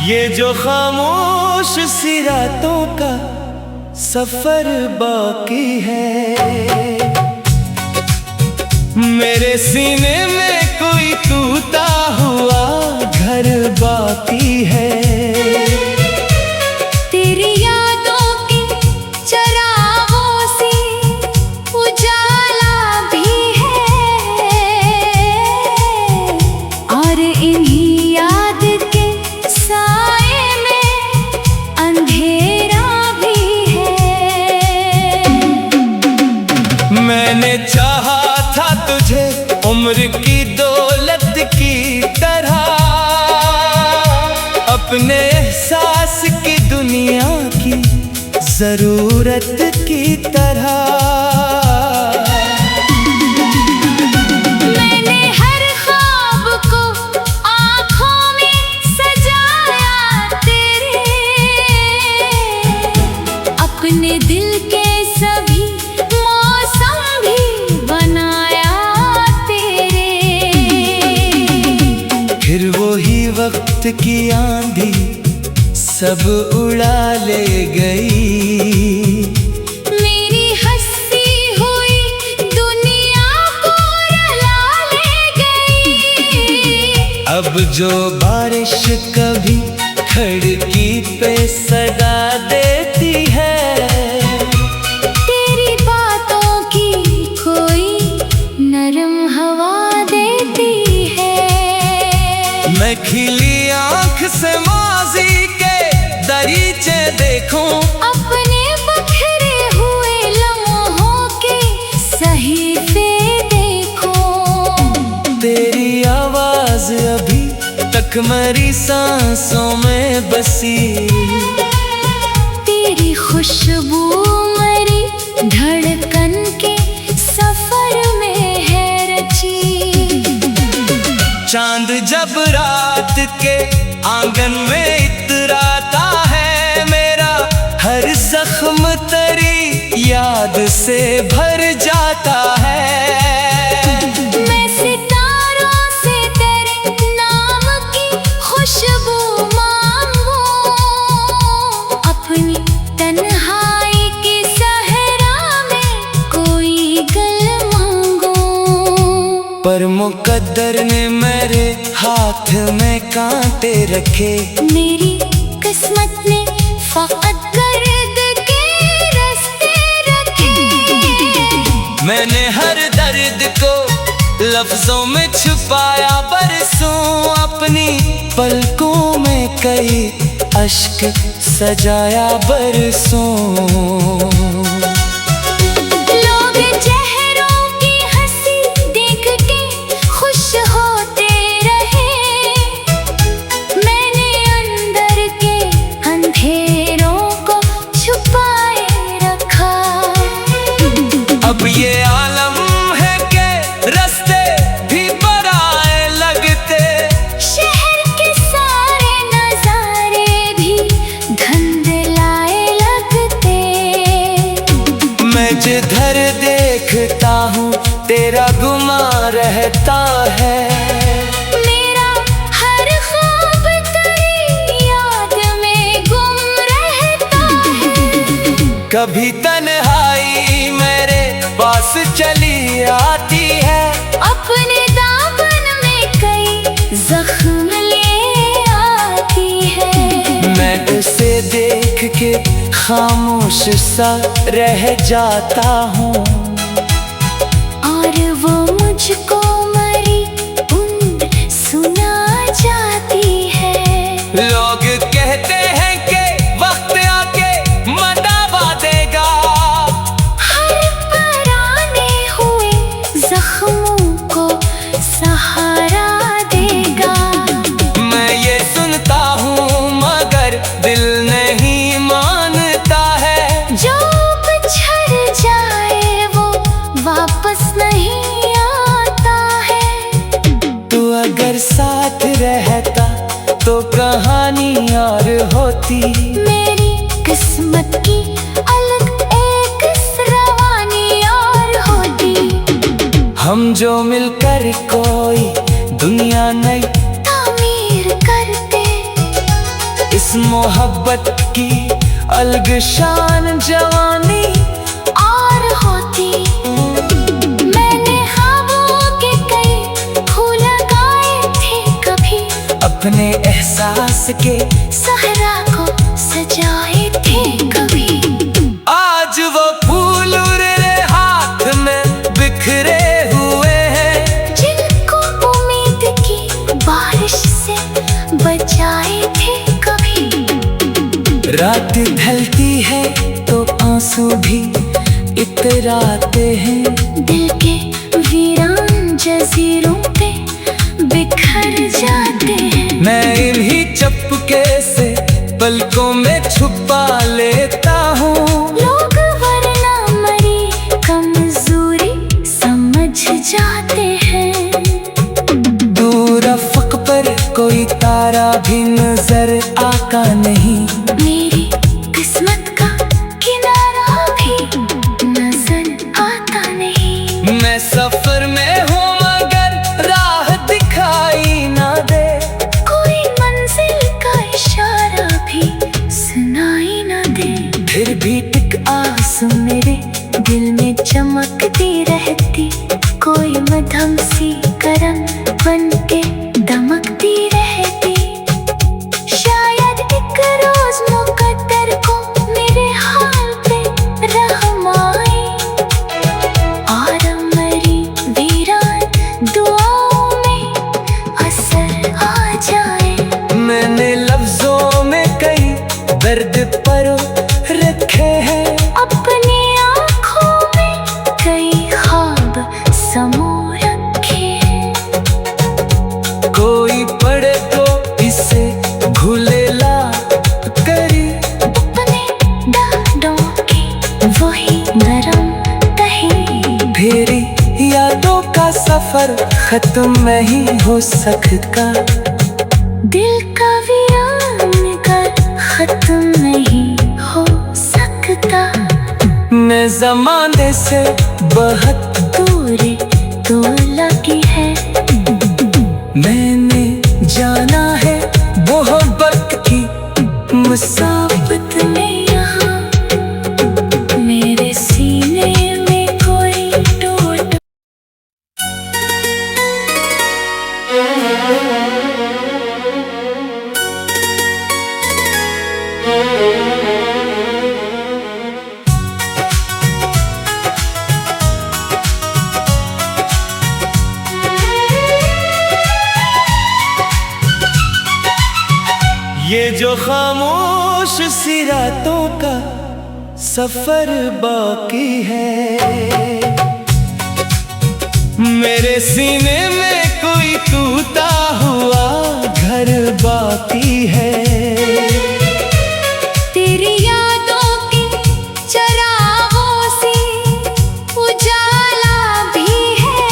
ये जो खामोश सी रातों का सफर बाकी है, मेरे सीने में कोई टूटा हुआ घर बाकी है। तेरी यादों की चरागों से उजाला भी है, और इन्हीं याद के साए में अंधेरा भी है। मैंने चाहा था तुझे उम्र की दौलत की तरह, अपने एहसास की दुनिया की जरूरत की तरह। मैंने हर ख्वाब को आँखों में सजाया तेरे, अपने दिल के सभी मौसम भी बनाया तेरे। फिर वही वक्त की आंधी सब उड़ा ले गई, मेरी हंसी हुई दुनिया को रुला ले गई। अब जो बारिश कभी खिड़की पे सदा देती है, तेरी बातों की कोई नरम हवा देती है। मैं खिली आंख से माजी के दरीचे देखूं, अपने बखरे हुए लम्हों के सहीफे देखो। तेरी आवाज अभी तक मेरी सांसों में बसी, तेरी खुशबू मेरी धड़कन के सफर में है रची। चांद जब रात के आंगन में इतराता है, मेरा हर जख्म तेरी याद से भर जाता है। मैं सितारों से तेरे नाम की खुशबू मांगू, अपनी तन्हाई के सहरा में कोई गल मांगू। पर मुकद्दर ने मेरे हाथ में कांटे रखे, मेरी किस्मत ने फकत गर्द के रास्ते रखे। मैंने हर दर्द को लफ्जों में छुपाया, बरसों अपनी पलकों में कई अश्क सजाया बरसों। लोग चेहरों की हंसी देख के खुश होते रहे, मैंने अंदर के अंधेरों को छुपाए रखा। अब ये आलम है कि रास्ते भी पराए लगते, शहर के सारे नजारे भी धुंधलाए लगते। मैं जिधर देखता हूँ तेरा गुमा रहता है, मेरा हर ख्वाब तेरी याद में गुम रहता है। कभी तन्हाई मेरे पास चली आती है, अपने दामन में कई जख्म ले आती है। मैं उसे देख के खामोश सा रह जाता हूँ, और वो मुझको मरी उम्र सुना जाती है। लोग कहते हैं कि वक्त आके मदावा देगा, हर पुराने हुए जख्मों को सहारा देगा। मैं ये सुनता हूँ मगर दिल नहीं मानता है, जो बिछड़ जाए वो वापस नहीं आता है। तू अगर सा हम जो मिलकर कोई दुनिया नई तामीर करते। इस मोहब्बत की अलग शान जवानी और होती। मैंने ख्वाबों के कई फूल लगाए थे कभी, अपने एहसास के सहरा को सजाए थे कभी। आज वो फूल उड़े हाथ में बिखरे हुए हैं, जिनको उम्मीद की बारिश से बचाए थे कभी। रात ढलती है तो आंसू भी इतराते हैं, दिल के वीरान जजीरों पे बिखर जाते हैं। मैं इन्हीं चुपके से पलकों में छुपा लेता हूँ। लोग वरना मरी कमजोरी समझ जाते हैं। दूर अफ़क़ पर कोई तारा भी नजर आता नहीं, मेरी किस्मत का किनारा भी नजर आता नहीं। मैं सफर में हूँ मगर राह दिखाई ना दे, कोई मंजिल का इशारा भी सुनाई ना दे। फिर भी टिक आस मेरे दिल में चमकती रहती, कोई मध्यम सी करम बन के दमकती रहती। शायद एक रोज मुकद्दर को मेरे हाल पे रहम आए, और मरी वीरान दुआओं में असर आ जाए। मैंने लफ्जों में कई दर्द परो रखे हैं, अपनी आँखों में कई ख्वाब समो रखे हैं। कोई पढ़े तो इसे घुलेला करी, अपने दांतों की वही नरम तही। फेरी यादों का सफर खत्म नहीं हो सकता, दिल का वीरान कर खत्म नहीं हो सकता। मैं ज़माने से बहुत दूरी तो लगी है, मैंने जाना है मोहब्बत की मुसाफत में यहाँ मेरे सीने में कोई टूट। ये जो खामोश सी रातों का सफर बाकी है, मेरे सीने में कोई टूटा हुआ घर बाकी है। तेरी यादों की चरागों से उजाला भी है,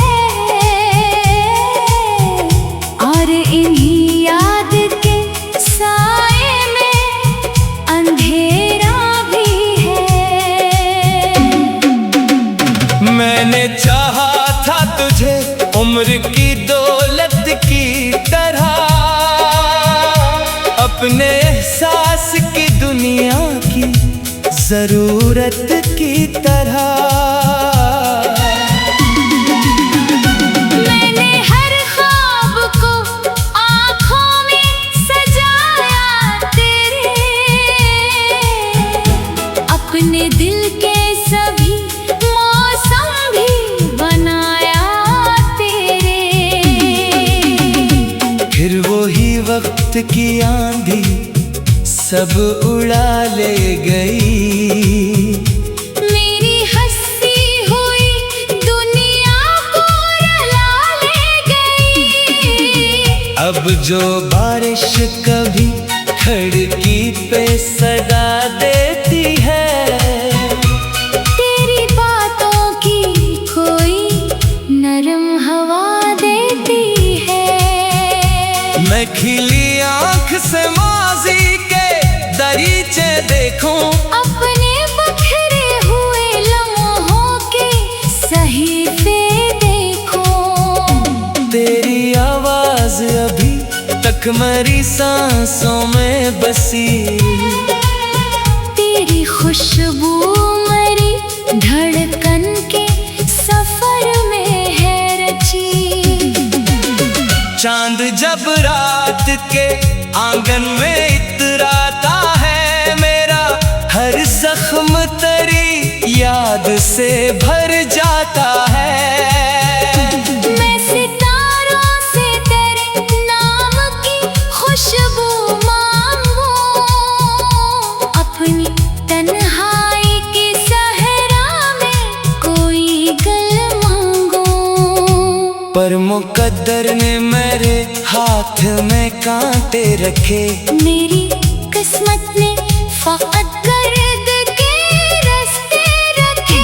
और इन्हीं याद के साए में अंधेरा भी है। मैंने चाहा था तुझे उम्र की दौलत की तरह, अपने एहसास की दुनिया की जरूरत की तरह। मैंने हर ख्वाब को आँखों में सजाया तेरे, अपने दिल के सभी मौसम भी बनाया तेरे। फिर वही वक्त की आंधी सब उड़ा ले गई, मेरी हंसी हुई दुनिया को रुला ले गई। अब जो बारिश कभी खिड़की पे सदा देती है, तेरी बातों की कोई नरम हवा देती है। मैं खिली आंख से माजी के दरीचे देखूं, अपने बखरे हुए लम्हों के सहीफे देखूं। तक मरी सांसों में बसी। तेरी खुशबू मरी धड़कन के सफर में है रची। चांद जब रात के आंगन में इतराता है, मेरा हर जख्म तेरी याद से भर जाता है। मैं सितारों से तेरे नाम की खुशबू मांगू, अपनी तन्हाई के सहरा में कोई गल मांगू। पर मुकद्दर ने मेरे हाथ में कांटे रखे, मेरी किस्मत ने फकत गर्द के रास्ते रखे।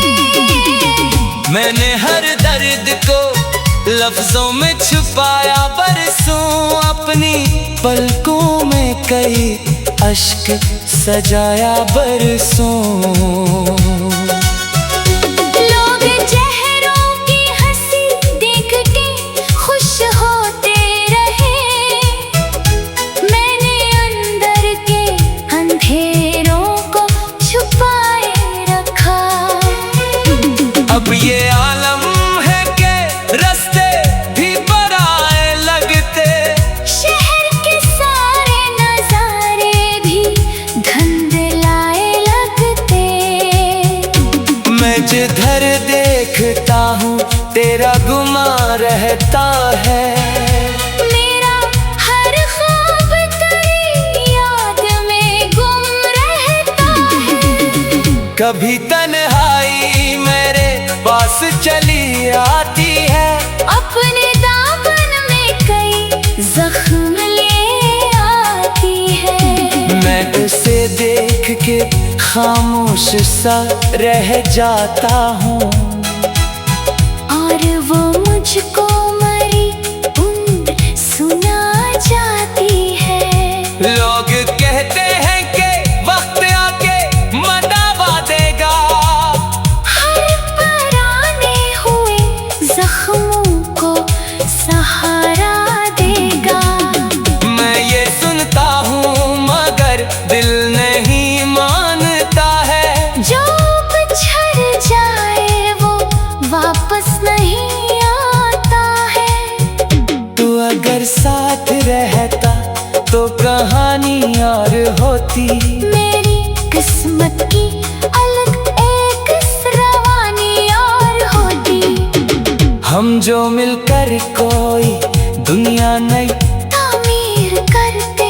मैंने हर दर्द को लफ्जों में छुपाया, बरसों अपनी पलकों में कई अश्क सजाया बरसों। लोग चेहरों की हंसी देख के खुश होते रहे, मैंने अंदर के अंधेरों को छुपाए रखा। अब ये आलम है कि रास्ते भी पराए लगते, शहर के सारे नजारे भी धुंधलाए लगते। मैं जिधर देखता हूँ तेरा गुमा रहता है। मेरा हर ख्वाब तेरी याद में गुम रहता है। कभी तन्हाई मेरे पास चली आती है, अपने दामन में कई जख्म ले आती है। मैं उसे देख के खामोश सा रह जाता हूँ, और वो मुझको मरी उम्र सुना जाती है। लोग कहते हैं कि वक्त आके मदावा देगा, हर पुराने हुए जख्मों को सहारा देगा। मैं ये सुनता हूँ मगर दिल नहीं मानता है, जो बिछड़ जाए वो वापस नहीं आता है। तू अगर साथ रहता तो कहानी और होती, मेरी किस्मत की अलग एक रवानी और होती। हम जो मिलकर कोई दुनिया नई तामीर करते,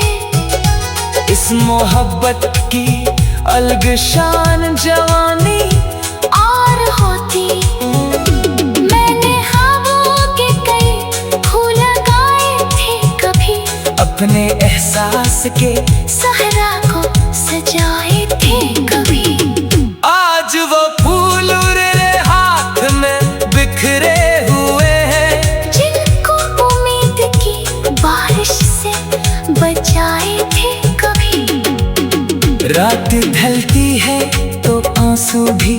इस मोहब्बत की अलग शान जवानी और होती। मैंने ख्वाबों के कई फूल लगाए थे कभी, अपने एहसास के सहरा को सजाए थे कभी। आज वो फूल तेरे हाथ में बिखरे हुए हैं, जिनको उम्मीद की बारिश से बचाए थे कभी। रात ढलती है तो आंसू भी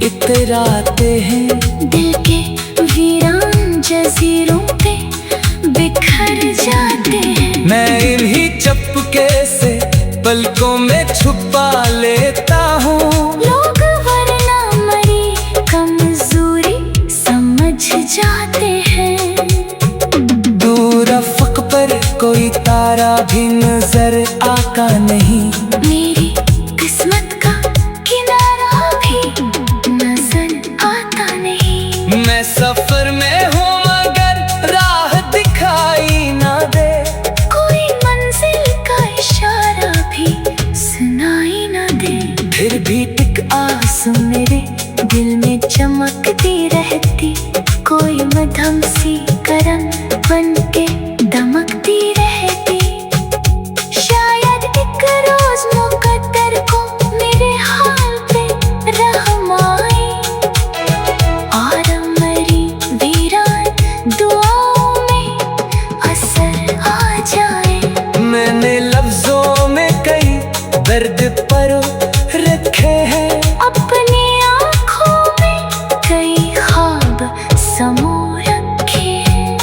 इतराते हैं, दिल के वीरान जजीरों पे बिखर जाते हैं। मैं इन्हीं चपके से पलकों में छुपा लेता हूँ। लोग वरना मरी कमजोरी समझ जाते हैं। दूर अफ़क़ पर कोई तारा भी नजर आता नहीं, मेरी किस्मत का किनारा भी नजर आता नहीं। मैं सफर में हूँ मगर राह दिखाई ना दे, कोई मंजिल का इशारा भी सुनाई ना दे। फिर भी टिक आस मेरे दिल में चमकती रहती, कोई मध्यम सी करम बन के दमकती रहती। शायद एक रोज मुकद्दर को मेरे हाल पे रहम आए, और मेरी वीरान दुआओं में असर आ जाए। मैंने लफ्जों में कई दर्द परो रखे हैं, अपनी आँखों में कई ख्वाब समो रखे हैं।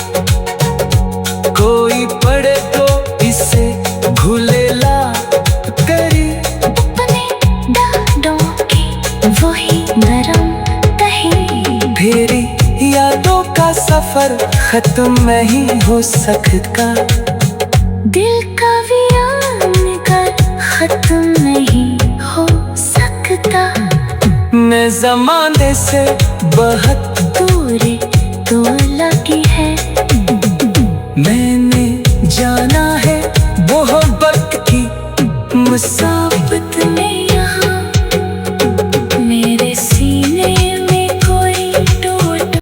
कोई पढ़े तो खत्म नहीं हो सकता। दिल का वीरान कर खत्म नहीं हो सकता। मैं ज़माने से बहुत दूरी तो लगी है। मैंने जाना है मोहब्बत की मुसाफत में यहाँ मेरे सीने में कोई टूट।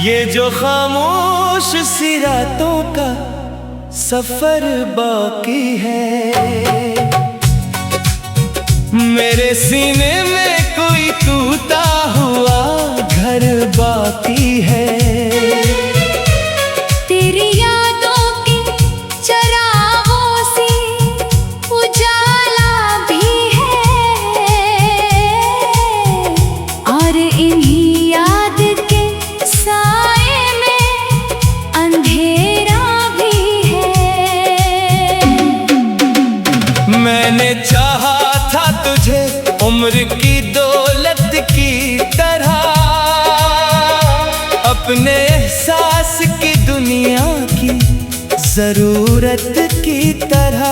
ये जो खामोश सी रातों का सफर बाकी है, मेरे सीने में कोई टूटा हुआ घर बाकी है। तेरी यादों की चरागों से उजाला भी है और इन्हीं याद के साए में अंधेरा भी है। मैंने चाहा था तुझे उम्र की दौलत की तरह, अपने एहसास की दुनिया की जरूरत की तरह।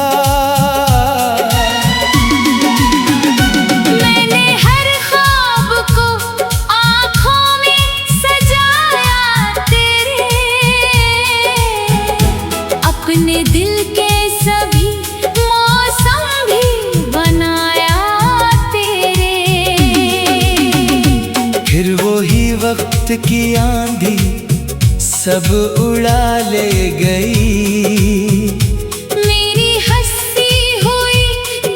मैंने हर ख्वाब को आँखों में सजाया तेरे, अपने दिल के सभी मौसम भी बनाया तेरे। फिर वही वक्त की आंधी सब उड़ा ले गई, मेरी हंसी हुई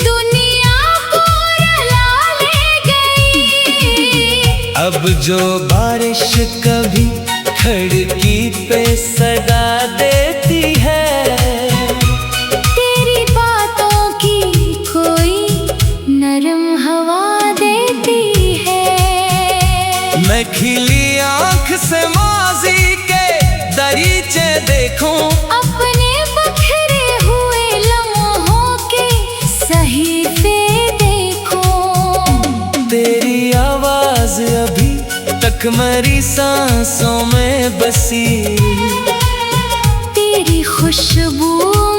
दुनिया को रुला ले गई। अब जो बारिश कभी खिड़की पे सदा देती है, तेरी बातों की कोई नरम हवा देती है। मैं खिली आंख से माजी के दरीचे देखूं, अपने बखरे हुए लम्हों के सहीफे देखो। तेरी आवाज अभी तक मेरी सांसों में बसी, तेरी खुशबू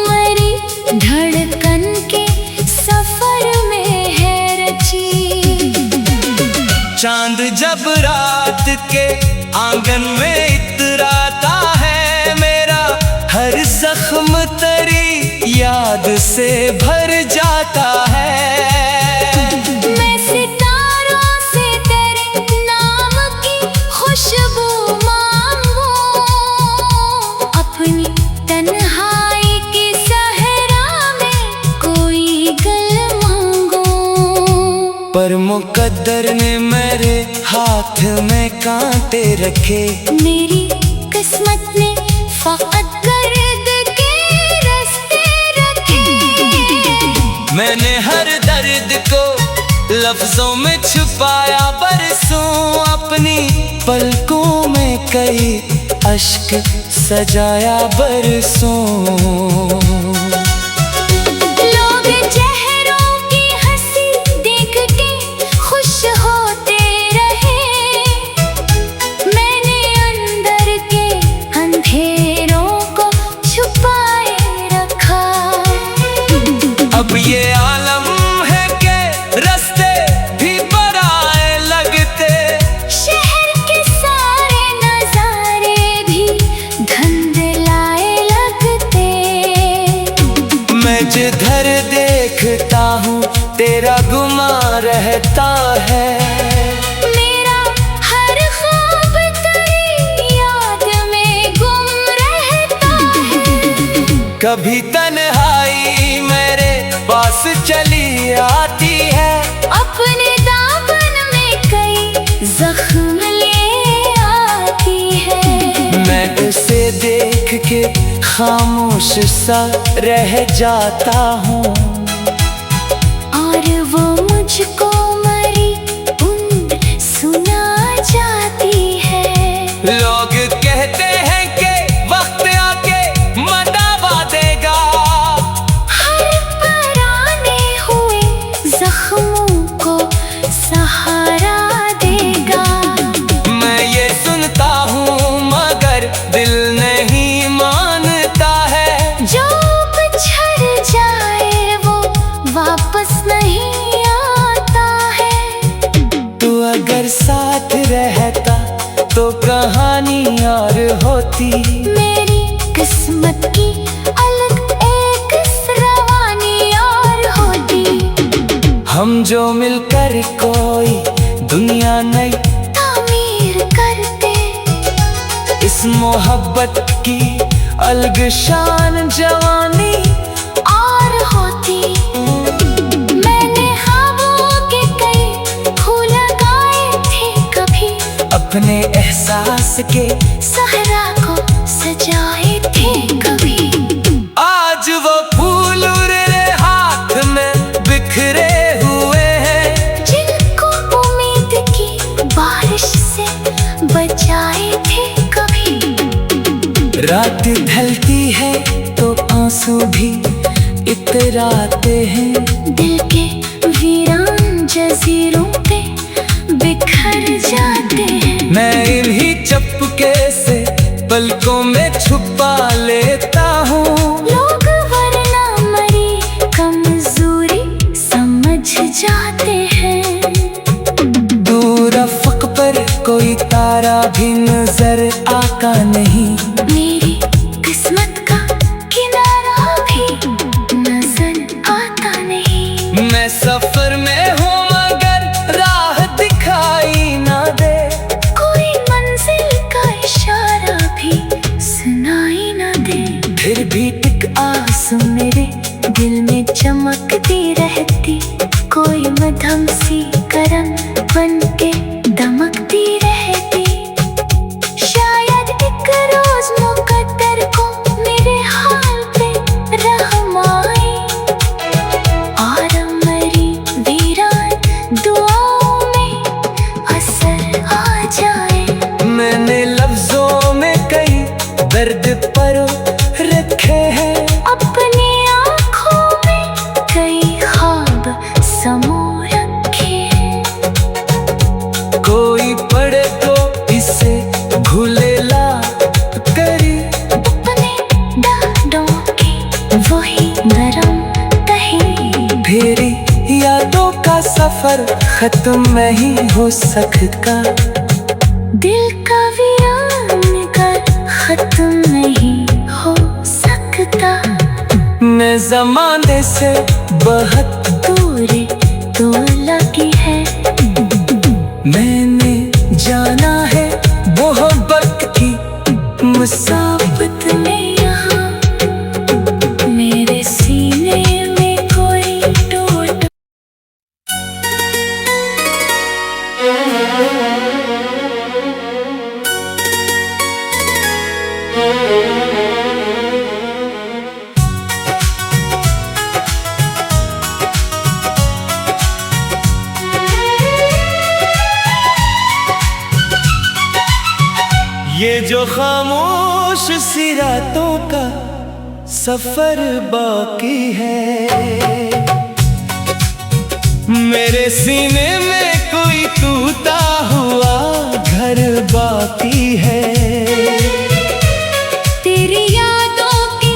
मेरी धड़कन के सफर में है रची। चांद जब रात के आंगन में इतराता है, मेरा हर जख्म तेरी याद से भर जाता है। मैं सितारों से तेरे नाम की खुशबू मांगूं, अपनी तन्हाई के सहरा में कोई गल मांगूं। पर मुकद्दर ने मेरे हाथ में कांटे रखे, मेरी किस्मत ने फकत गर्द के रास्ते रखे। मैंने हर दर्द को लफ्जों में छुपाया, बरसों अपनी पलकों में कई अश्क सजाया बरसों। लोग चेहरों की हंसी देख के खुश होते रहे, मैंने अंदर के अंधेरों को छुपाए रखा। अब ये आलम है कि रास्ते भी पराए लगते, शहर के सारे नजारे भी धुंधलाए लगते। मैं जिधर देखता हूँ तेरा गुमा रहता है, मेरा हर ख्वाब तेरी याद में गुम रहता है। कभी तन्हाई मेरे पास चली आती है, अपने दामन में कई जख्म ले आती है। मैं उसे देख के खामोश सा रह जाता हूँ, और वो मुझको मरी को सहारा देगा। मैं ये सुनता हूँ मगर दिल नहीं मानता है। जो बिछड़ जाए वो वापस नहीं आता है। तू अगर साथ रहता तो कहानी और होती। मेरी किस्मत की अलग एक रवानी और होती। हम जो मिलकर कोई दुनिया नई तामीर करते। इस मोहब्बत की अलग शान जवानी और होती। मैंने ख्वाबों के कई फूल लगाए थे कभी। अपने एहसास के सहरा को सजाए थे कभी। आज वो फूल उड़े हाथ में बिखरे हुए हैं। जिनको उम्मीद की बारिश से बचाए थे कभी। रात ढलती है तो आंसू भी इतराते हैं। दिल के वीरान जजीरों पे बिखर जाते हैं। मैं इन्हीं चुपके से पलकों में छुपा लेता हूँ। लोग वरना मरी कमजोरी समझ जाते हैं। दूर अफ़क़ पर कोई तारा भी नजर आता नहीं। मेरी किस्मत का किनारा भी नजर आता नहीं। मैं सफर में हूँ मगर राह दिखाई ना दे। कोई मंजिल का इशारा भी सुनाई ना दे। फिर भी एक आस मेरे दिल में चमकती रहती। कोई मध्यम सी करम बन के दमकती रहती। शायद एक रोज मुकद्दर को मेरे हाल पे रहम आए और मेरी वीरान दुआओं में असर आ जाए। मैंने लफ्जों में कई दर्द परो रखे हैं। अपनी आँखों में कई ख्वाब समो रखे हैं। कोई पढ़े तो इसे घुलेला करी। अपने डांडों की वही नरम कहीं। फिर यादों का सफर खत्म नहीं हो सकता। दिल का वीरान कर खत्म नहीं हो सकता। मैं ज़माने से बहुत दूरी तो लगी है। मैंने जाना है मोहब्बत की मुसाफत में यहाँ मेरे सीने में कोई टूट। ये जो खामोश सी रातों का सफर बाकी है। मेरे सीने में कोई टूटा हुआ घर बाकी है। तेरी यादों के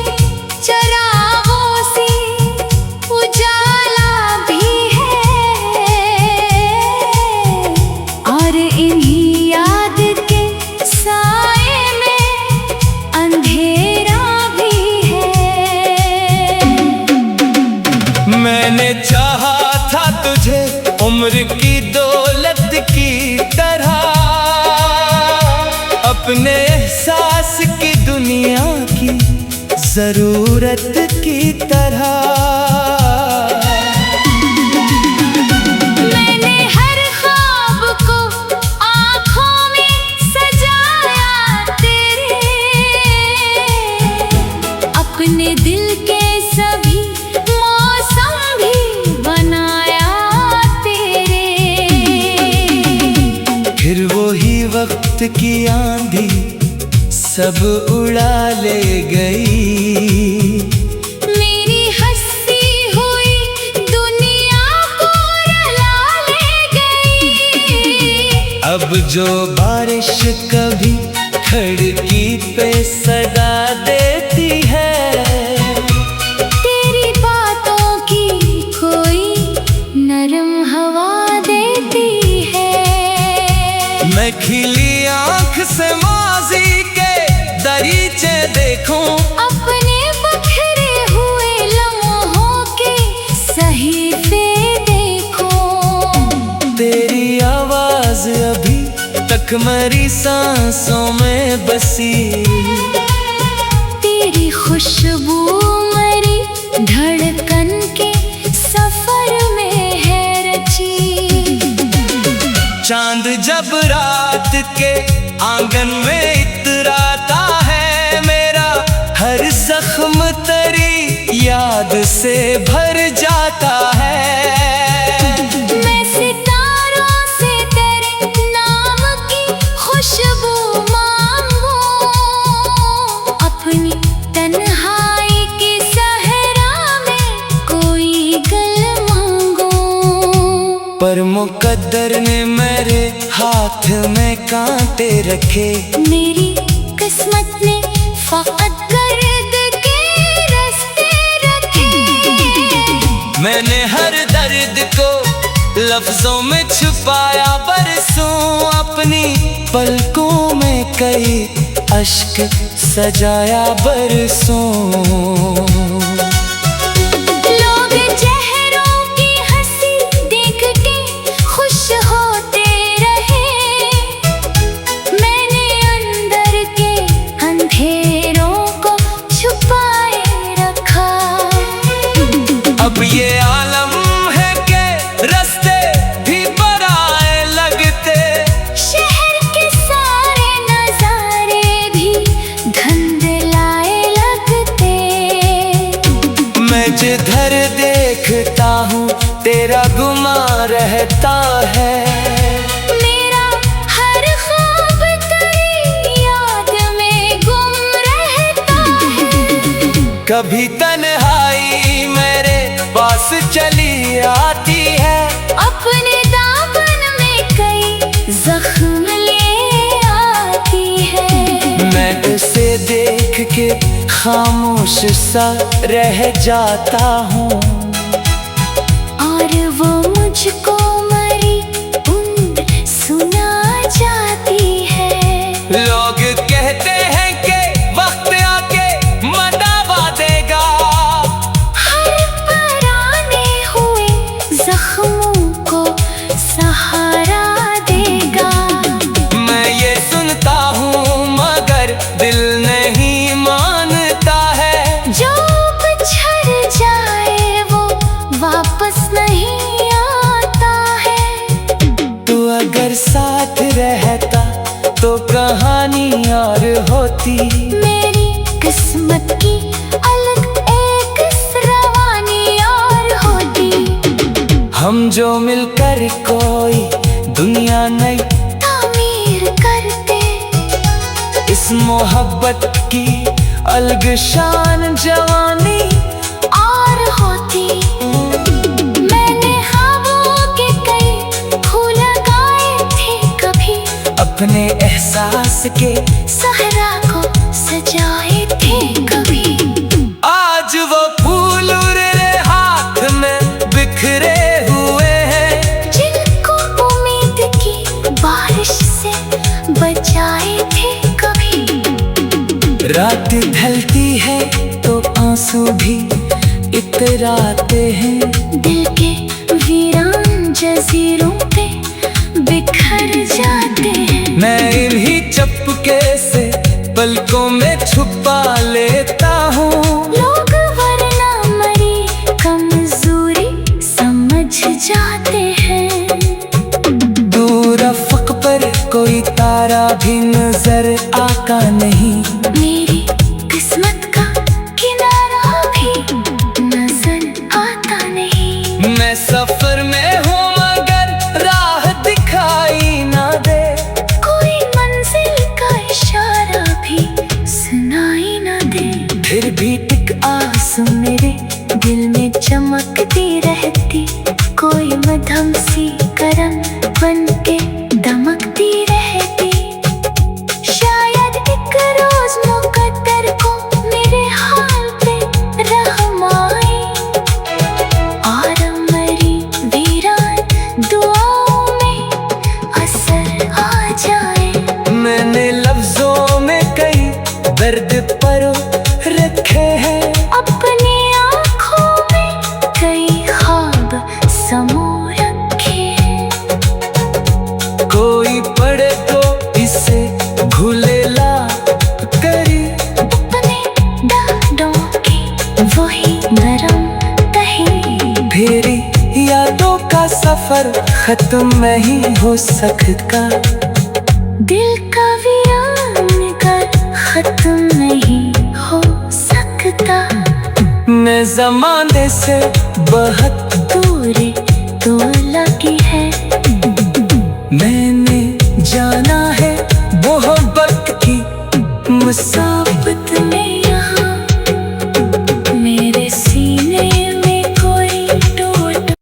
चरागों से उजाला भी है और इन्हीं याद के साए में अंधेरा भी है। मैंने चाहा था तुझे उम्र की दौलत की तरह। अपने एहसास की दुनिया की जरूरत की तरह। मैंने हर ख्वाब को आँखों में सजाया तेरे। अपने दिल के सभी मौसम भी बनाया तेरे। फिर वही वक्त की आंधी सब उड़ा ले गई। मेरी हंसी हुई दुनिया को रुला जो बारिश कभी खिड़की पे सदा देती है, तेरी बातों की कोई नरम हवा देती है। मैं खिली आँख से माजी के दरीचे देखूं, अपने बिखरे हुए लम्हों के सहीफे देखूं। तेरी आवाज अभी तक मेरी सांसों में बसी, तेरी खुशबू मेरी धड़कन के सफर में है रची। चांद जब रात के आंगन में इतराता है, मेरा हर जख्म तेरी याद से भर जाता है। मैं सितारों से तेरे नाम की खुशबू मांगूं, अपनी तन्हाई की सहरा में कोई गल मांगूं। पर मुकद्दर ने मेरे हाथ में कांटे रखे, मेरी किस्मत ने फकत गर्द के रास्ते रखे। मैंने हर दर्द को लफ्जों में छुपाया, बरसों अपनी पलकों में कई अश्क सजाया बरसों। लोग चेहरों की हंसी देख के खुश होते रहे, मैंने अंदर के अंधेरों को छुपाए रखा। अब ये आलम है कि रास्ते भी पराए लगते, शहर के सारे नजारे भी धुंधलाए लगते। मैं जिधर देखता हूँ तेरा गुमा रहता है, मेरा हर ख्वाब तेरी याद में गुम रहता है। कभी तन्हाई मेरे पास चली आती है, अपने दामन में कई जख्म ले आती है। मैं उसे देख के खामोश सा रह जाता हूँ, और वो मुझको मरी उम्र सुना जाती है। लोग कहते हैं कि वक्त आके मटावा देगा, हर पुराने हुए जख्मों को सहारा देगा। मैं ये सुनता हूँ मगर दिल नहीं मानता है, जो बिछड़ जाए वो वापस नहीं आता है। तू अगर साथ रहता तो कहानी और होती, मेरी किस्मत की अलग एक रवानी और होती। हम जो मिलकर कोई दुनिया नई तामीर करते, इस मोहब्बत की अलग शान जवानी और होती। मैंने ख्वाबों के कई फूल लगाए थे कभी, अपने एहसास के सहरा को सजाए थे कभी। आज वो फूल मेरे हाथ में बिखरे हुए हैं, जिनको उम्मीद की बारिश से बचाए थे कभी। रात ढलती है तो आंसू भी इतराते हैं, दिल के वीरान जजीरों पे बिखर जाते हैं। मैं इन्हीं चपके से पलकों में छुपा लेता हूँ। लोग वरना मरी कमजोरी समझ जाते हैं। दूर अफ़क़ पर कोई तारा भी नजर आता नहीं, मेरी किस्मत का किनारा भी नजर आता नहीं। मैं सफर में हूँ मगर राह दिखाई ना दे, कोई मंजिल का इशारा भी सुनाई ना दे। फिर भी टिक आस मेरे दिल में चमकती रहती, कोई मध्यम सी करम बन के दमकती रहती। दर्द पर रखे हैं। अपनी आँखों में कई ख्वाब समो रखे हैं। कोई पढ़े तो इसे घुलेला करी, अपने दांतों की वही नरम तही। फेरी यादों का सफर खत्म नहीं हो सकता, दिल का वीरान कर खत्म नहीं हो सकता। मैं ज़माने से बहुत दूरी तो लगी है, मैंने जाना है मोहब्बत की मुसाबत में यहाँ मेरे सीने में कोई टूट।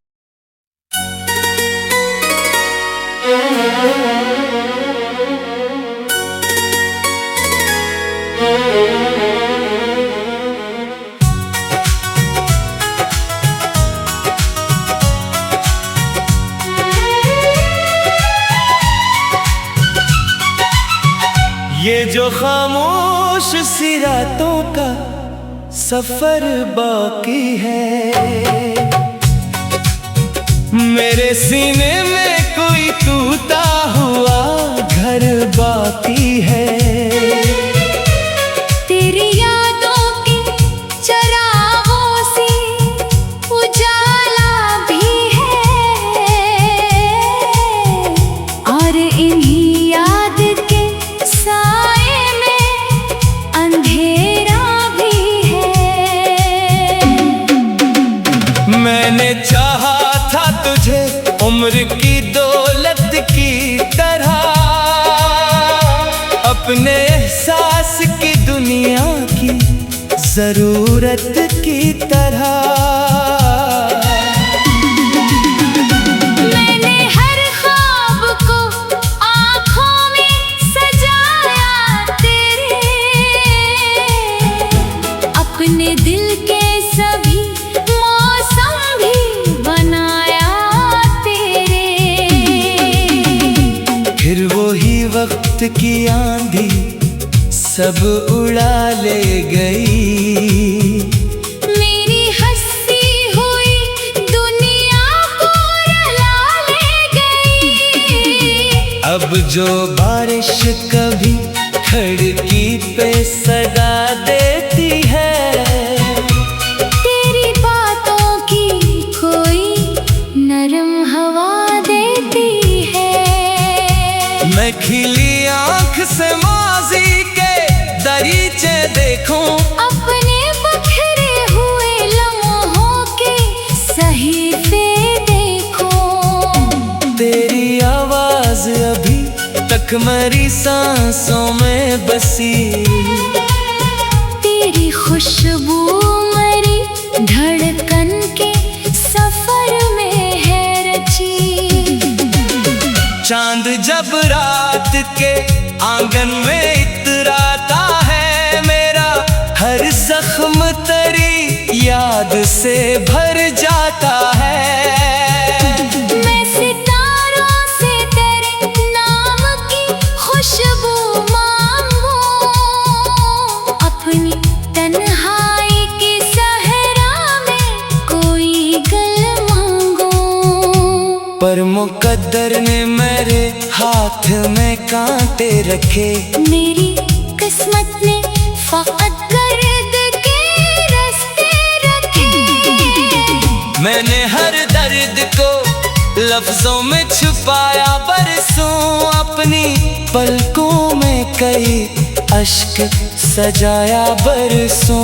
ये जो खामोश सी रातों का सफर बाकी है, मेरे सीने में कोई टूटा हुआ घर बाकी है। तेरी यादों की चरागों से उजाला भी है, और इन्हीं याद के साए में अंधेरा भी है। मैंने चाहा था तुझे उम्र की दौलत की तरह, अपने एहसास की दुनिया की जरूरत की तरह। मैंने हर ख्वाब को आँखों में सजाया तेरे, अपने दिल के सभी मौसम भी बनाया तेरे। फिर वही वक्त की आंधी सब उड़ा ले गई, मेरी हंसी हुई दुनिया को रुला ले गई। अब जो बारिश कभी खिड़की पे सदा देती है, तेरी बातों की कोई नरम हवा देती है। मैं खिली आंख से माजी के दरीचे देखूं, अपने बखरे हुए लम्हों के सहीफे देखो। तेरी आवाज अभी तक मेरी सांसों में बसी, तेरी खुशबू मेरी धड़कन के सफर में है रची। चांद जब रात के आंगन में इतराता है, मेरा हर जख्म तेरी याद से भर जाता है। मैं सितारों से तेरे नाम की खुशबू मांगू, अपनी तन्हाई के सहरा में कोई गल मांगू। पर मुकद्दर ने मेरे हाथ में कांटे रखे, मेरी किस्मत ने फकत गर्द के रास्ते रखे। मैंने हर दर्द को लफ्जों में छुपाया, बरसों अपनी पलकों में कई अश्क सजाया बरसों।